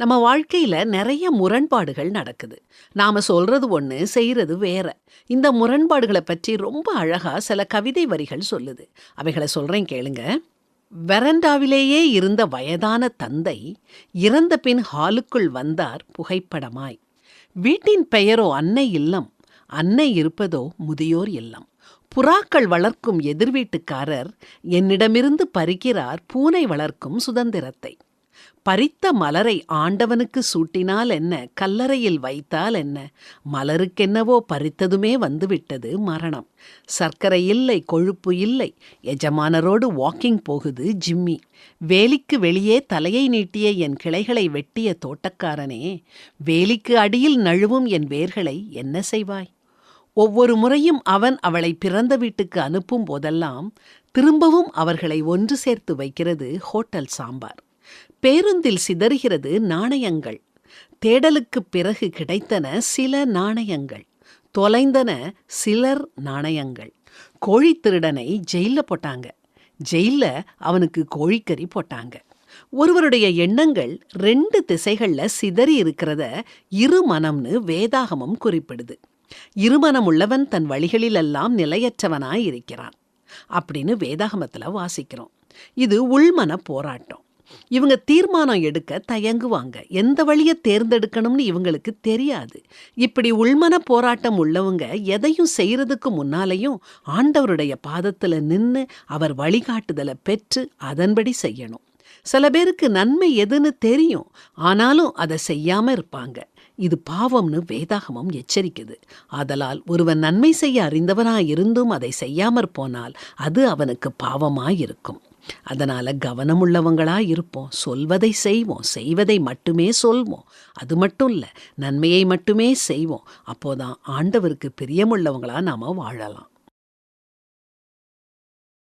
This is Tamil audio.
நம்ம வாழ்க்கையில நிறைய முரண்பாடுகள் நடக்குது. நாம சொல்றது ஒண்ணு, செய்றது வேற. இந்த முரண்பாடுகள பற்றி ரொம்ப அழகா சில கவிதை வரிகள் சொல்லுது. அவைகள சொல்றேன் கேளுங்க. "வெரண்டாவிலேயே இருந்த வயதான தந்தை, இறந்த பின் ஹாலுக்குள் வந்தார் புகைப்படமாய். வீட்டின் பெயரோ அன்னை இல்லம், அன்னை இருப்பதோ முதியோர் இல்லம். புறாக்கள் வளர்க்கும் எதிர் வீட்டுக்காரர் என்னிடமிருந்து பறிக்கிறார் பூனை வளர்க்கும் சுதந்திரத்தை. பறித்த மலரை ஆண்டவனுக்கு சூட்டினால் என்ன, கல்லறையில் வைத்தால் என்ன, மலருக்கென்னவோ பறித்ததுமே வந்துவிட்டது மரணம். சர்க்கரை இல்லை, கொழுப்பு இல்லை, எஜமானரோடு வாக்கிங் போகுது ஜிம்மி. வேலிக்கு வெளியே தலையை நீட்டிய என் கிளைகளை வெட்டிய தோட்டக்காரனே, வேலிக்கு அடியில் நழுவும் என் வேர்களை என்ன செய்வாய்? ஒவ்வொரு முறையும் அவன் அவளை பிறந்த வீட்டுக்கு அனுப்பும் போதெல்லாம் திரும்பவும் அவர்களை ஒன்று சேர்த்து வைக்கிறது ஹோட்டல் சாம்பார். பேருந்தில் சிதறுகிறது நாணயங்கள். தேடலுக்குப் பிறகு கிடைத்தன சில நாணயங்கள். தொலைந்தன சிலர் நாணயங்கள். கோழி திருடனை ஜெயில்ல போட்டாங்க. ஜெயில்ல அவனுக்கு கோழிக்கறி போட்டாங்க. ஒருவருடைய எண்ணங்கள் 2 திசைகள்ல சிதறி இருக்கிறத இருமனம்னு வேதாகமம் குறிப்பிடுது. இருமனம் உள்ளவன் தன் வழிகளிலெல்லாம் நிலையற்றவனாய் இருக்கிறான் அப்படின்னு வேதாகமத்துல வாசிக்கிறோம். இது உள்மன போராட்டம். இவங்க தீர்மானம் எடுக்க தயங்குவாங்க. எந்த வழியை தேர்ந்தெடுக்கணும்னு இவங்களுக்கு தெரியாது. இப்படி உள்மன போராட்டம் உள்ளவங்க எதையும் செய்யறதுக்கு முன்னாலேயும் ஆண்டவருடைய பாதத்துல நின்று அவர் வழிகாட்டுதலை பெற்று அதன்படி செய்யணும். சில பேருக்கு நன்மை எதுன்னு தெரியும், ஆனாலும் அதை செய்யாம இருப்பாங்க. இது பாவம்னு வேதாகமம் எச்சரிக்குது. ஆதலால் ஒருவன் நன்மை செய்ய அறிந்தவனாயிருந்தும் அதை செய்யாமற் போனால் அது அவனுக்கு பாவமாயிருக்கும். அதனால கவனமுள்ளவங்களா இருப்போம். சொல்வதை செய்வோம், செய்வதை மட்டுமே சொல்வோம். அது மட்டும் இல்ல, நன்மையை மட்டுமே செய்வோம். அப்போதான் ஆண்டவருக்கு பிரியமுள்ளவங்களா நாம வாழலாம்.